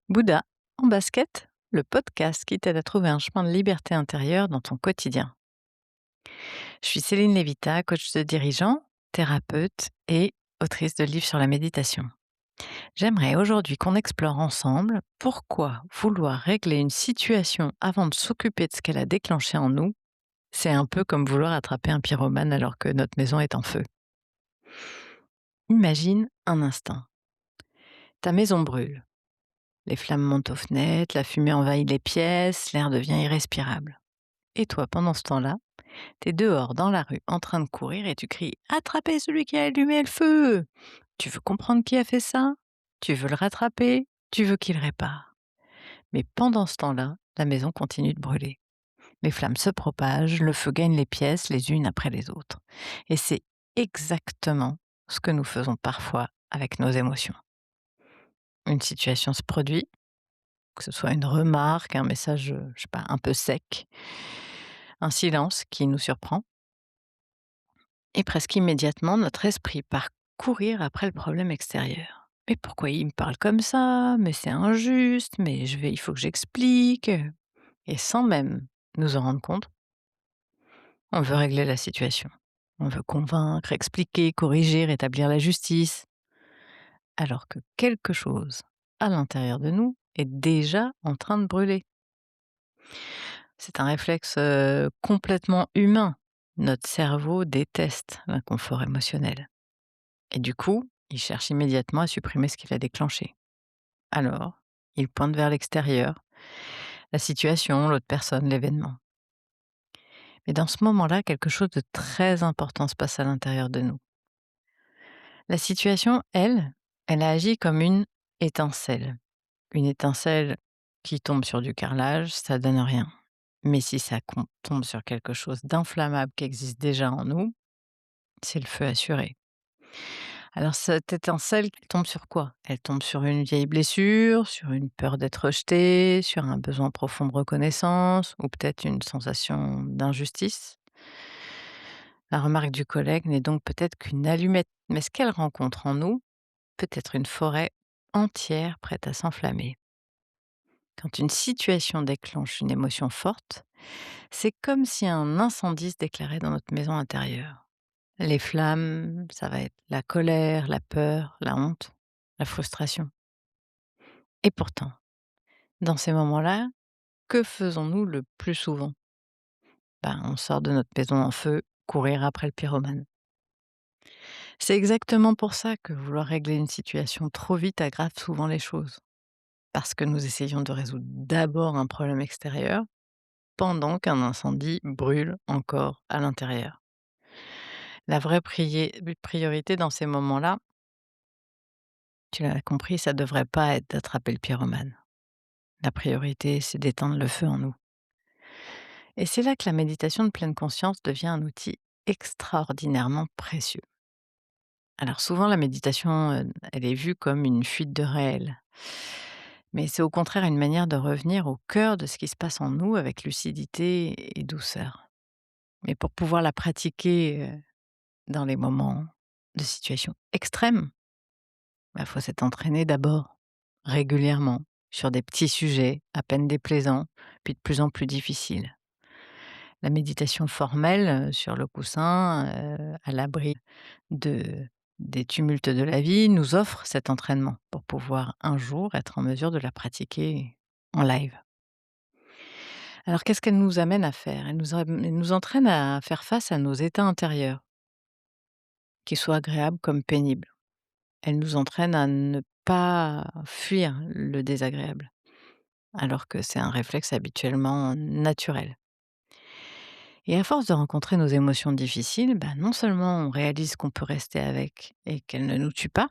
Bouddha, en basket, le podcast qui t'aide à trouver un chemin de liberté intérieure dans ton quotidien. Je suis Céline Lévita, coach de dirigeant, thérapeute et autrice de livres sur la méditation. J'aimerais aujourd'hui qu'on explore ensemble pourquoi vouloir régler une situation avant de s'occuper de ce qu'elle a déclenché en nous, c'est un peu comme vouloir attraper un pyromane alors que notre maison est en feu. Imagine un instant. Ta maison brûle. Les flammes montent aux fenêtres, la fumée envahit les pièces, l'air devient irrespirable. Et toi, pendant ce temps-là, t'es dehors dans la rue en train de courir et tu cries: «Attrapez celui qui a allumé le feu!» Tu veux comprendre qui a fait ça, tu veux le rattraper, tu veux qu'il répare. Mais pendant ce temps-là, la maison continue de brûler. Les flammes se propagent, le feu gagne les pièces les unes après les autres. Et c'est exactement ce que nous faisons parfois avec nos émotions. Une situation se produit, que ce soit une remarque, un message, je sais pas, un peu sec, un silence qui nous surprend. Et presque immédiatement, notre esprit part courir après le problème extérieur. «Mais pourquoi il me parle comme ça? Mais c'est injuste, mais il faut que j'explique», et sans même nous en rendre compte, on veut régler la situation. On veut convaincre, expliquer, corriger, rétablir la justice, alors que quelque chose à l'intérieur de nous est déjà en train de brûler. C'est un réflexe, complètement humain. Notre cerveau déteste l'inconfort émotionnel. Et du coup, il cherche immédiatement à supprimer ce qui l'a déclenché. Alors, il pointe vers l'extérieur, la situation, l'autre personne, l'événement. Mais dans ce moment-là, quelque chose de très important se passe à l'intérieur de nous. La situation, elle a agi comme une étincelle. Une étincelle qui tombe sur du carrelage, ça donne rien. Mais si ça tombe sur quelque chose d'inflammable qui existe déjà en nous, c'est le feu assuré. Alors cette étincelle, elle tombe sur quoi? Elle tombe sur une vieille blessure, sur une peur d'être rejeté, sur un besoin profond de reconnaissance ou peut-être une sensation d'injustice. La remarque du collègue n'est donc peut-être qu'une allumette, mais ce qu'elle rencontre en nous peut être une forêt entière prête à s'enflammer. Quand une situation déclenche une émotion forte, c'est comme si un incendie se déclarait dans notre maison intérieure. Les flammes, ça va être la colère, la peur, la honte, la frustration. Et pourtant, dans ces moments-là, que faisons-nous le plus souvent? Ben, on sort de notre maison en feu, courir après le pyromane. C'est exactement pour ça que vouloir régler une situation trop vite aggrave souvent les choses. Parce que nous essayons de résoudre d'abord un problème extérieur pendant qu'un incendie brûle encore à l'intérieur. La vraie priorité dans ces moments-là, tu l'as compris, ça devrait pas être d'attraper le pyromane. La priorité, c'est d'éteindre le feu en nous. Et c'est là que la méditation de pleine conscience devient un outil extraordinairement précieux. Alors souvent, la méditation, elle est vue comme une fuite de réel. Mais c'est au contraire une manière de revenir au cœur de ce qui se passe en nous avec lucidité et douceur. Mais pour pouvoir la pratiquer dans les moments de situation extrême, il faut s'être entraîné d'abord, régulièrement, sur des petits sujets à peine déplaisants, puis de plus en plus difficiles. La méditation formelle, sur le coussin, à l'abri de des tumultes de la vie, nous offre cet entraînement pour pouvoir un jour être en mesure de la pratiquer en live. Alors qu'est-ce qu'elle nous amène à faire? Elle nous entraîne à faire face à nos états intérieurs, qu'ils soient agréables comme pénibles. Elle nous entraîne à ne pas fuir le désagréable, alors que c'est un réflexe habituellement naturel. Et à force de rencontrer nos émotions difficiles, bah, non seulement on réalise qu'on peut rester avec et qu'elles ne nous tuent pas,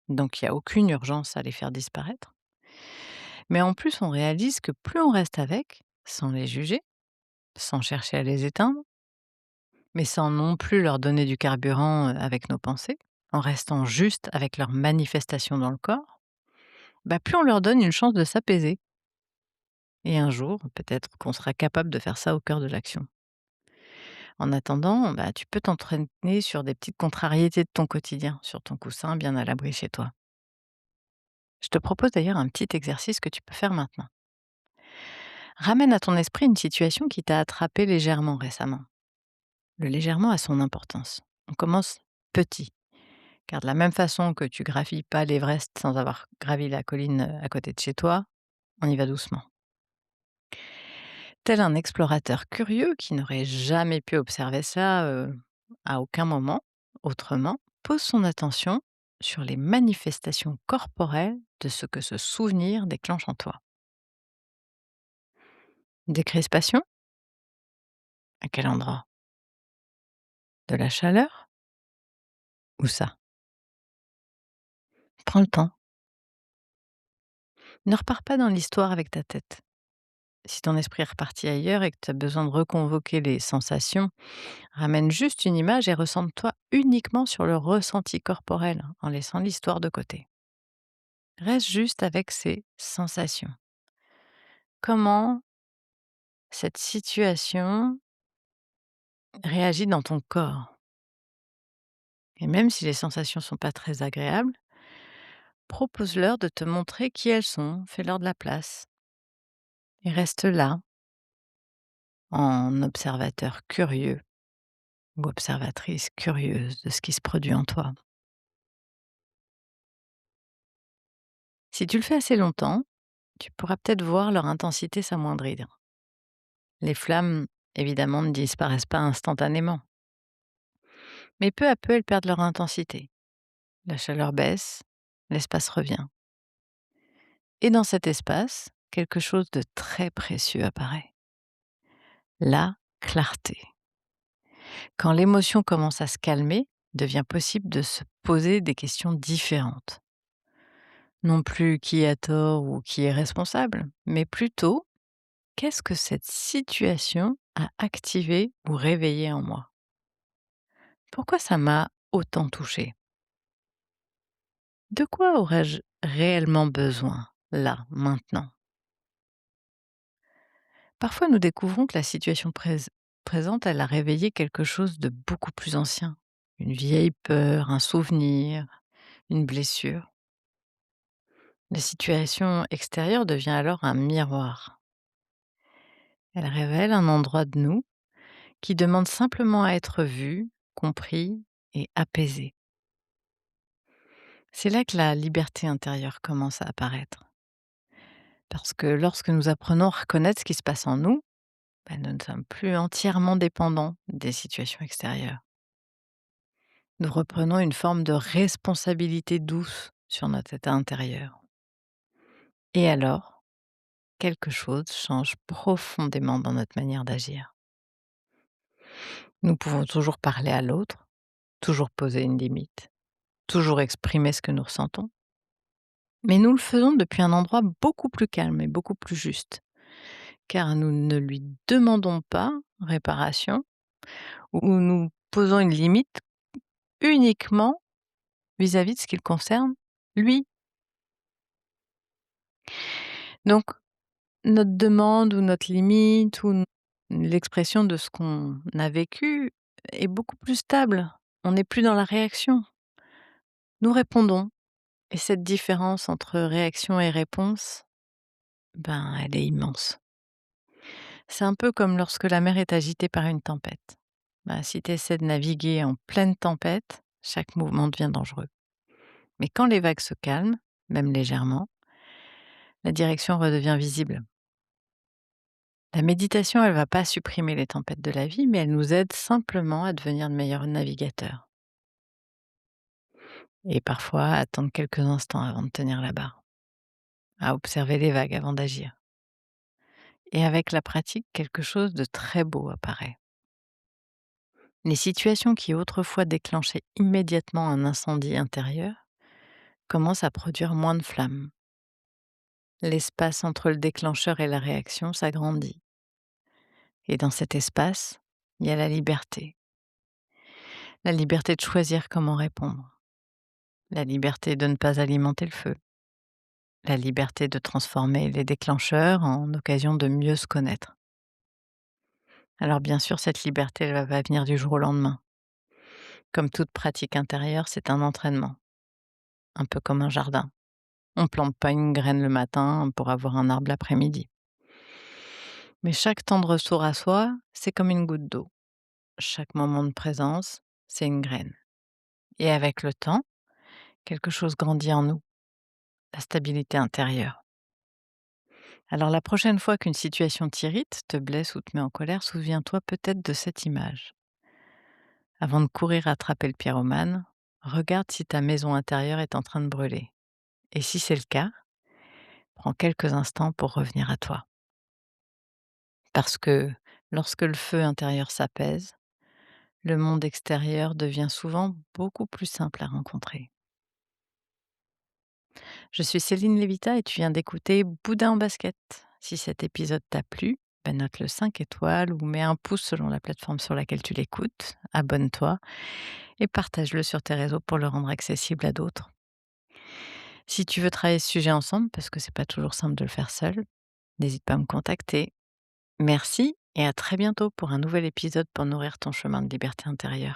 donc il y a aucune urgence à les faire disparaître, mais en plus on réalise que plus on reste avec, sans les juger, sans chercher à les éteindre, mais sans non plus leur donner du carburant avec nos pensées, en restant juste avec leurs manifestations dans le corps, bah, plus on leur donne une chance de s'apaiser. Et un jour, peut-être qu'on sera capable de faire ça au cœur de l'action. En attendant, bah, tu peux t'entraîner sur des petites contrariétés de ton quotidien, sur ton coussin bien à l'abri chez toi. Je te propose d'ailleurs un petit exercice que tu peux faire maintenant. Ramène à ton esprit une situation qui t'a attrapé légèrement récemment. Le légèrement a son importance. On commence petit, car de la même façon que tu gravis pas l'Everest sans avoir gravi la colline à côté de chez toi, on y va doucement. Tel un explorateur curieux qui n'aurait jamais pu observer ça à aucun moment, autrement, pose son attention sur les manifestations corporelles de ce que ce souvenir déclenche en toi. Des crispations? À quel endroit? De la chaleur? Où ça? Prends le temps. Ne repars pas dans l'histoire avec ta tête. Si ton esprit est reparti ailleurs et que tu as besoin de reconvoquer les sensations, ramène juste une image et ressente-toi uniquement sur le ressenti corporel en laissant l'histoire de côté. Reste juste avec ces sensations. Comment cette situation réagit dans ton corps? Et même si les sensations sont pas très agréables, propose-leur de te montrer qui elles sont, fais-leur de la place. Et reste là, en observateur curieux ou observatrice curieuse de ce qui se produit en toi. Si tu le fais assez longtemps, tu pourras peut-être voir leur intensité s'amoindrir. Les flammes, évidemment, ne disparaissent pas instantanément, mais peu à peu, elles perdent leur intensité. La chaleur baisse, l'espace revient. Et dans cet espace, quelque chose de très précieux apparaît. La clarté. Quand l'émotion commence à se calmer, il devient possible de se poser des questions différentes. Non plus qui a tort ou qui est responsable, mais plutôt qu'est-ce que cette situation a activé ou réveillé en moi? Pourquoi ça m'a autant touché? De quoi aurais-je réellement besoin, là, maintenant? Parfois, nous découvrons que la situation présente, elle a réveillé quelque chose de beaucoup plus ancien. Une vieille peur, un souvenir, une blessure. La situation extérieure devient alors un miroir. Elle révèle un endroit de nous qui demande simplement à être vu, compris et apaisé. C'est là que la liberté intérieure commence à apparaître. Parce que lorsque nous apprenons à reconnaître ce qui se passe en nous, ben, nous ne sommes plus entièrement dépendants des situations extérieures. Nous reprenons une forme de responsabilité douce sur notre état intérieur. Et alors, quelque chose change profondément dans notre manière d'agir. Nous pouvons toujours parler à l'autre, toujours poser une limite, toujours exprimer ce que nous ressentons. Mais nous le faisons depuis un endroit beaucoup plus calme et beaucoup plus juste, car nous ne lui demandons pas réparation ou nous posons une limite uniquement vis-à-vis de ce qui le concerne, lui. Donc, notre demande ou notre limite ou l'expression de ce qu'on a vécu est beaucoup plus stable. On n'est plus dans la réaction. Nous répondons et cette différence entre réaction et réponse, ben, elle est immense. C'est un peu comme lorsque la mer est agitée par une tempête. Bah, si tu essaies de naviguer en pleine tempête, chaque mouvement devient dangereux. Mais quand les vagues se calment, même légèrement, la direction redevient visible. La méditation, elle va pas supprimer les tempêtes de la vie, mais elle nous aide simplement à devenir de meilleurs navigateurs. Et parfois à attendre quelques instants avant de tenir la barre, à observer les vagues avant d'agir. Et avec la pratique, quelque chose de très beau apparaît. Les situations qui autrefois déclenchaient immédiatement un incendie intérieur commencent à produire moins de flammes. L'espace entre le déclencheur et la réaction s'agrandit. Et dans cet espace, il y a la liberté. La liberté de choisir comment répondre. La liberté de ne pas alimenter le feu. La liberté de transformer les déclencheurs en occasion de mieux se connaître. Alors bien sûr, cette liberté, elle va pas venir du jour au lendemain. Comme toute pratique intérieure, c'est un entraînement, un peu comme un jardin. On plante pas une graine le matin pour avoir un arbre l'après-midi. Mais chaque temps de retour à soi, c'est comme une goutte d'eau. Chaque moment de présence, c'est une graine. Et avec le temps, quelque chose grandit en nous, la stabilité intérieure. Alors la prochaine fois qu'une situation t'irrite, te blesse ou te met en colère, souviens-toi peut-être de cette image. Avant de courir attraper le pyromane, regarde si ta maison intérieure est en train de brûler. Et si c'est le cas, prends quelques instants pour revenir à toi. Parce que lorsque le feu intérieur s'apaise, le monde extérieur devient souvent beaucoup plus simple à rencontrer. Je suis Céline Lévita et tu viens d'écouter Boudin en basket. Si cet épisode t'a plu, note-le 5 étoiles ou mets un pouce selon la plateforme sur laquelle tu l'écoutes, abonne-toi et partage-le sur tes réseaux pour le rendre accessible à d'autres. Si tu veux travailler ce sujet ensemble, parce que c'est pas toujours simple de le faire seul, n'hésite pas à me contacter. Merci et à très bientôt pour un nouvel épisode pour nourrir ton chemin de liberté intérieure.